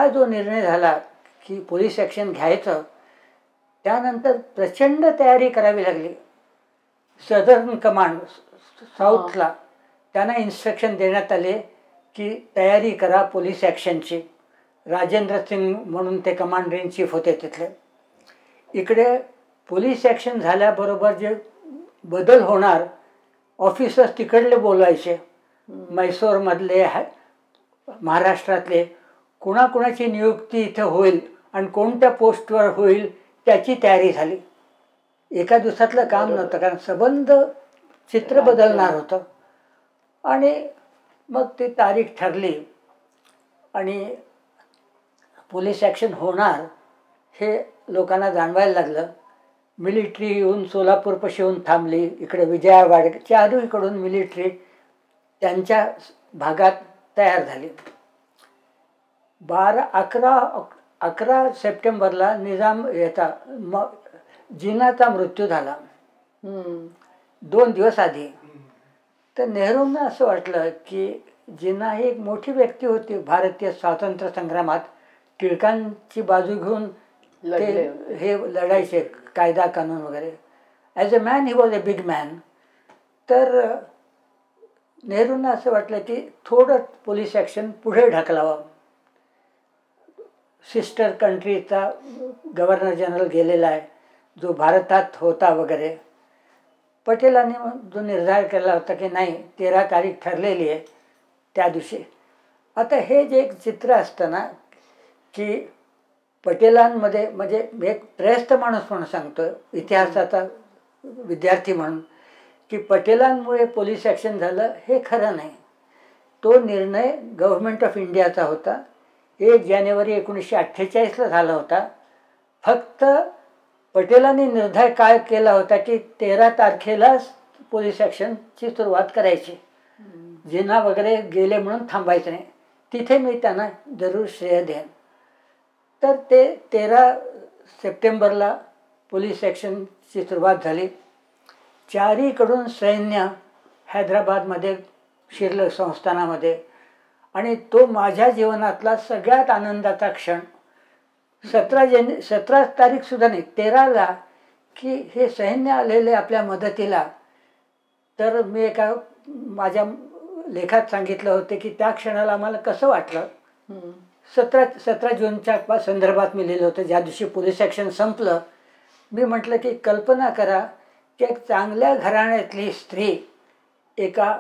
हा जो निर्णय झाला की पोलीस ॲक्शन घ्यायचं, त्यानंतर प्रचंड तयारी करावी लागली. सदर्न कमांड साऊथला त्यांना इन्स्ट्रक्शन देण्यात आले की तयारी करा पोलीस ॲक्शनची. राजेंद्र सिंग म्हणून ते कमांडर इन चीफ होते तिथले. इकडे पोलीस ॲक्शन झाल्याबरोबर जे बदल होणार, ऑफिसर्स तिकडले बोलायचे, मैसूरमधले, महाराष्ट्रातले, कुणाकुणाची नियुक्ती इथं होईल आणि कोणत्या पोस्टवर होईल त्याची तयारी झाली. एका दिवसातलं काम नव्हतं, कारण संबंध चित्र बदलणार होतं. आणि मग ती तारीख ठरली आणि पोलीस ॲक्शन होणार हे लोकांना जाणवायला लागलं. मिलिटरी येऊन सोलापूरपाशी येऊन थांबली. इकडे विजयावाड चारीकडून मिलिटरी त्यांच्या भागात तयार झाली. 11 सप्टेंबरला निजाम याचा जिन्नाचा मृत्यू झाला 2 दिवस आधी. तर नेहरूंना असं वाटलं की जिन्ना ही एक मोठी व्यक्ती होती भारतीय स्वातंत्र्य संग्रामात. टिळकांची बाजू घेऊन ते हे लढायचे, कायदा कानून वगैरे. As a man he was a big man. तर नेहरूंना असं वाटलं की थोडं पोलीस ॲक्शन पुढे ढकलावं. सिस्टर कंट्रीचा गव्हर्नर जनरल गेलेला आहे जो भारतात होता वगैरे. पटेलांनी जो निर्धार केला होता की नाही 13 तारीख ठरलेली आहे त्या दिवशी. आता हे जे एक चित्र असतं ना की पटेलांमध्ये, म्हणजे एक त्रयस्थ माणूस म्हणून सांगतो, इतिहासाचा विद्यार्थी म्हणून, की पटेलांमुळे पोलीस ॲक्शन झालं हे खरं नाही. तो निर्णय गव्हर्नमेंट ऑफ इंडियाचा होता. 1 जानेवारी 1948ला झाला होता. फक्त पटेलांनी निर्धार काय केला होता की 13 तारखेलाच पोलीस ॲक्शनची सुरुवात करायची. जिन्ना वगैरे गेले म्हणून थांबायचं नाही. तिथे मी त्यांना जरूर श्रेय देईन. तर ते 13 सप्टेंबरला पोलीस ॲक्शनची सुरुवात झाली. चारीकडून सैन्य हैदराबादमध्ये शिरलं संस्थानामध्ये. आणि तो माझ्या जीवनातला सगळ्यात आनंदाचा क्षण. 17 तारीखसुद्धा नाही, 13ला, की हे सैन्य आलेले आपल्या मदतीला. तर मी एका माझ्या लेखात सांगितलं होते की त्या क्षणाला आम्हाला कसं वाटलं. 17 जूनच्या संदर्भात मी लिहिलं होतं, ज्या दिवशी पोलीस ॲक्शन संपलं. मी म्हटलं की कल्पना करा की एक चांगल्या घराण्यातली स्त्री एका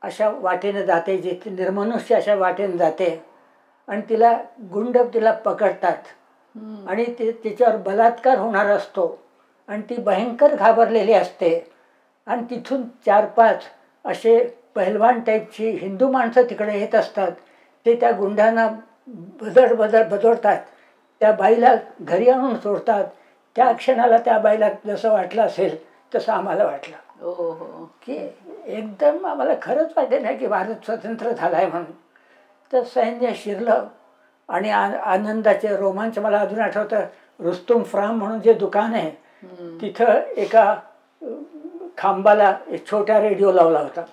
अशा वाटेनं जाते, जिथे निर्मनुष्य अशा वाटेनं जाते, आणि तिला गुंड तिला पकडतात आणि तिच्यावर बलात्कार होणार असतो आणि ती भयंकर घाबरलेली असते. आणि तिथून 4-5 असे पहिलवान टाईपची हिंदू माणसं तिकडे येत असतात. ते त्या गुंडांना बदडतात. त्या बाईला घरी आणून सोडतात. त्या क्षणाला त्या बाईला जसं वाटलं असेल तसं आम्हाला वाटलं. की एकदम आम्हाला खरंच वाटलं नाही की भारत स्वतंत्र झाला आहे म्हणून. तर सैन्य शिरलं आणि आनंदाचे रोमांच. मला अजून आठवतं, रुस्तुम फ्राम म्हणून जे दुकान आहे तिथं एका खांबाला एक छोटा रेडिओ लावला होता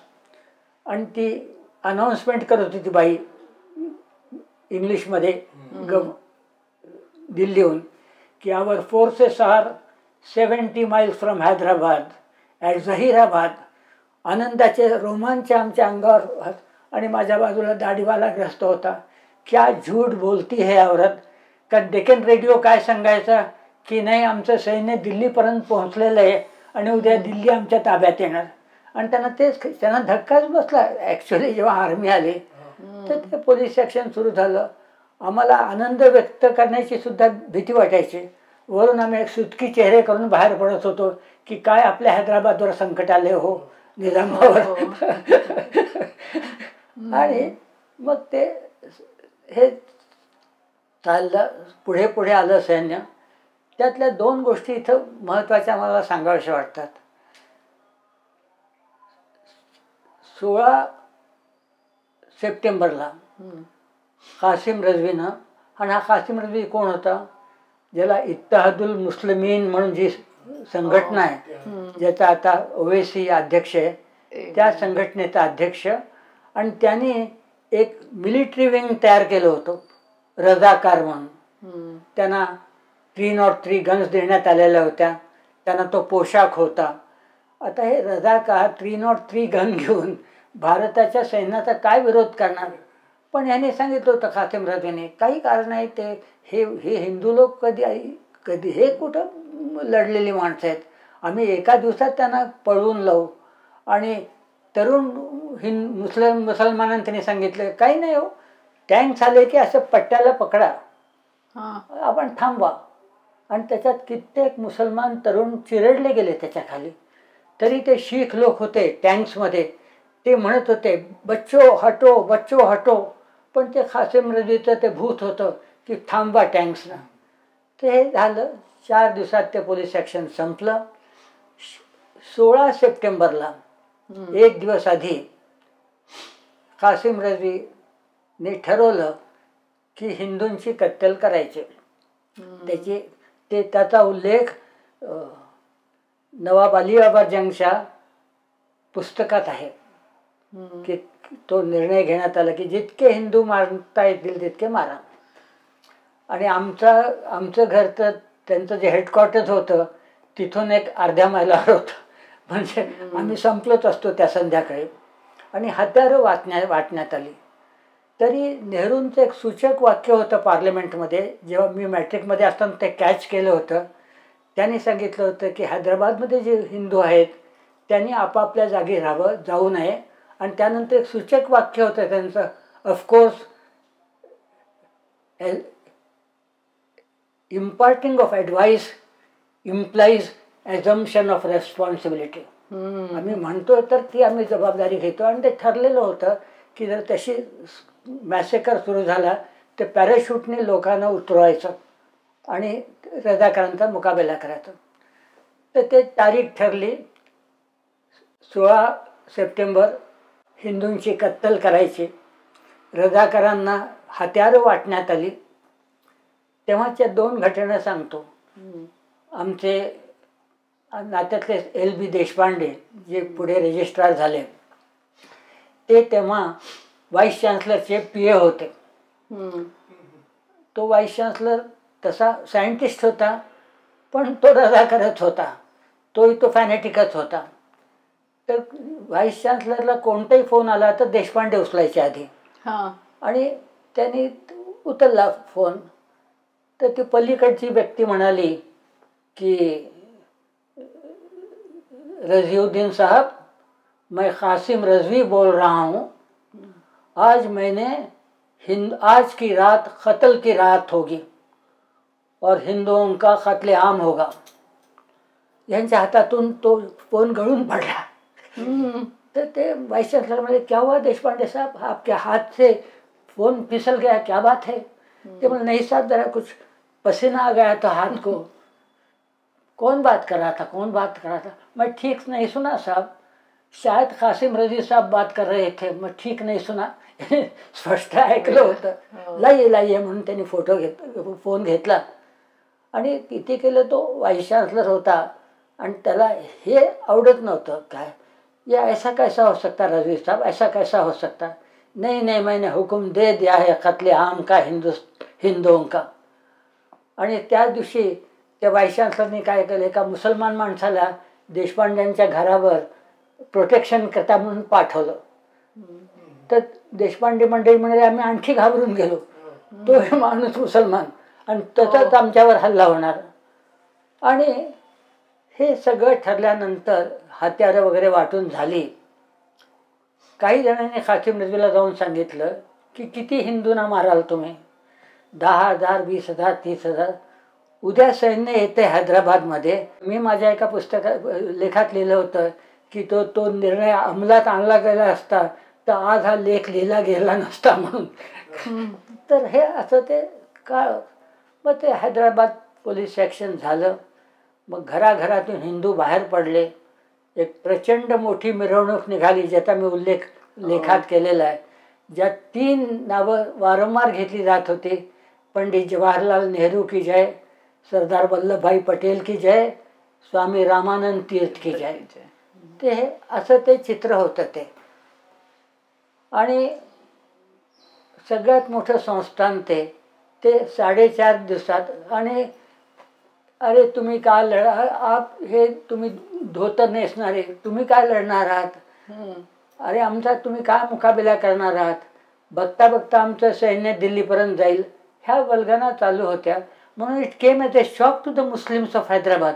आणि ती अनाऊन्समेंट करत होती ती बाई इंग्लिशमध्ये दिल्लीहून, की our forces are 70 miles from Hyderabad at Zahirabad. आनंदाचे रोमांच आमच्या अंगावर. आणि माझ्या बाजूला दाढीवाला ग्रस्त होता. क्या झूठ बोलती है औरत. का डेक्कन रेडिओ काय सांगायचा की नाही आमचं सैन्य दिल्लीपर्यंत पोहोचलेलं आहे आणि उद्या दिल्ली आमच्या ताब्यात येणार. आणि त्यांना धक्काच बसला ॲक्च्युली जेव्हा आर्मी आली. तर ते पोलीस ॲक्शन सुरू झालं. आम्हाला आनंद व्यक्त करण्याची सुद्धा भीती वाटायची. वरून आम्ही एक सुटकी चेहरे करून बाहेर पडत होतो की काय आपल्या हैदराबादवर संकट आले हो निजामावर. आणि मग ते हे चाललं, पुढे पुढे आलं सैन्य. त्यातल्या 2 गोष्टी इथं महत्त्वाच्या मला सांगाव्याशा वाटतात. 16 सप्टेंबरला कासिम रिझवीनं, आणि हा कासिम रिझवी कोण होता, ज्याला इत्तेहादुल मुस्लिमीन म्हणून जी संघटना आहे, ज्याचा आता ओवेसी अध्यक्ष आहे, त्या संघटनेचा अध्यक्ष. आणि त्यांनी एक मिलिटरी विंग तयार केलं होतं रजाकार म्हणून. त्यांना 303 गन्स देण्यात आलेल्या होत्या. त्यांना तो पोशाख होता. आता हे रजाकार 303 गन घेऊन भारताच्या सैन्याचा काय विरोध करणार. पण याने सांगितलं होतं कासिम रजवीने, काही कारण आहे ते, हे हे हिंदू लोक कधी हे कुठं लढलेली माणसं आहेत, आम्ही एका दिवसात त्यांना पळवून लावू. आणि तरुण मुसलमानांनी त्यांनी सांगितलं, काही नाही हो, टँक्स आले की असं पट्ट्याला पकडा, आपण थांबवा. आणि त्याच्यात कित्येक मुसलमान तरुण चिरडले गेले त्याच्या खाली. तरी ते शीख लोक होते टँक्समध्ये, ते म्हणत होते बच्चो हटो, बच्चो हटो. पण ते कासिम रजवीचं ते भूत होतं की थांबवा टँक्सना. ते झालं. 4 दिवसात ते पोलीस ॲक्शन संपलं. 16 सप्टेंबरला, एक दिवस आधी, कासिम रजवीने ठरवलं की हिंदूंची कत्तल करायची. त्याचा उल्लेख नवाब अली बाबा जंगच्या पुस्तकात आहे की तो निर्णय घेण्यात आला की जितके हिंदू मारता येतील तितके मारा. आणि आमचं घर तर त्यांचं जे हेडक्वार्टर्स होतं तिथून एक अर्ध्या मैलावर होतं. म्हणजे आम्ही संपलोच असतो त्या संध्याकाळी. आणि हत्यारं वाटण्यात आली. तरी नेहरूंचं एक सूचक वाक्य होतं पार्लमेंटमध्ये, जेव्हा मी मॅट्रिकमध्ये असताना ते कॅच केलं होतं. त्यांनी सांगितलं होतं की हैदराबादमध्ये जे हिंदू आहेत त्यांनी आपापल्या जागी राहावं, जाऊ नये. आणि त्यानंतर एक सूचक वाक्य होतं त्यांचं, of course imparting of advice implies assumption of responsibility. आम्ही म्हणतो तर ती आम्ही जबाबदारी घेतो. आणि ते ठरलेलं होतं की जर तशी मॅसेकर सुरू झाला तर पॅराशूटने लोकांना उतरवायचं आणि रजाकारांचा मुकाबला करायचा. तर ते तारीख ठरली, 16 सप्टेंबर, हिंदूंची कत्तल करायची. रजाकारांना हत्यारं वाटण्यात आली. तेव्हाच्या 2 घटना सांगतो. आमचे नात्यातले LB देशपांडे, जे पुढे रजिस्ट्रार झाले, ते तेव्हा व्हाईस चान्सलरचे PA होते. तो व्हाईस चान्सलर तसा सायंटिस्ट होता, पण तो रजाकारच होता, तो फॅनेटिकच होता. तर व्हाईस चान्सलरला कोणताही फोन आला तर देशपांडे उचलायचे आधी. आणि त्यांनी उचलला फोन तर ती पलीकडची व्यक्ती म्हणाली की रजीउद्दीन साहब, मैं कासिम रजवी बोल रहा हूँ. आज की रात कत्ल की रात होगी और हिंदुओं का कत्लेआम होगा. यांच्या हातातून तो फोन गळून पडला. तो ते वाइस चांसलर बोले, क्या हुआ देशपांडे साहब, आपके हाथ से फोन फिसल गया, क्या बात है? तो बोले, नहीं साहब, जरा कुछ पसीना आ गया था हाथ को. कौन बात कर रहा था? मैं ठीक नहीं सुना साहब, शायद कासिम रजी साहब बात कर रहे थे, मैं ठीक नहीं सुना. स्पष्ट ऐकलं होतं. लाइये म्हणून त्यांनी फोन घेतला आणि किती केलं. तो वाइस चांसलर होता आणि त्याला हे आवडत नव्हतं. काय ये ऐसा कैसा हो सकता रजी साहब, ऐसा कैसा हो सकता? नहीं, मैंने हुक्म दे दिया है कत्ले आम का हिंदुओं का. आणि त्या दिवशी त्या वाइस चान्सलरने काय केलं, एका मुसलमान माणसाला देशपांड्यांच्या घरावर प्रोटेक्शन करता म्हणून पाठवलं. तर देशपांडे मंडळी म्हणाले, आम्ही आणखी घाबरून गेलो, तो माणूस मुसलमान आणि त्याचाच आमच्यावर हल्ला होणार. आणि हे सगळं ठरल्यानंतर हत्यारं वगैरे वाटून झाली. काही जणांनी कासिम रजवीला जाऊन सांगितलं की किती हिंदूंना माराल तुम्ही, 10,000, 20,000, 30,000. उद्या सैन्य येते हैदराबादमध्ये. मी माझ्या एका लेखात लिहिलं होतं की तो निर्णय अंमलात आणला गेला असता तर आज हा लेख लिहिला गेला नसता म्हणून. तर हे असं ते काळ. मग ते हैदराबाद पोलीस ॲक्शन झालं. मग घराघरातून हिंदू बाहेर पडले. एक प्रचंड मोठी मिरवणूक निघाली, ज्याचा मी उल्लेख लेखात केलेला आहे. ज्यात 3 नावं वारंवार घेतली जात होती: पंडित जवाहरलाल नेहरू की जय, सरदार वल्लभभाई पटेल की जय, स्वामी रामानंद तीर्थ की जय. ते असं ते चित्र होतं ते. आणि सगळ्यात मोठं संस्थान ते ते 4.5 दिवसात. आणि अरे तुम्ही काय हे तुम्ही धोतर नेसणारे तुम्ही काय लढणार आहात, अरे आमचा तुम्ही काय मुकाबिला करणार आहात, बघता बघता आमचं सैन्य दिल्लीपर्यंत जाईल, ह्या वल्गना चालू होत्या. म्हणून it came as a shock to the Muslims of Hyderabad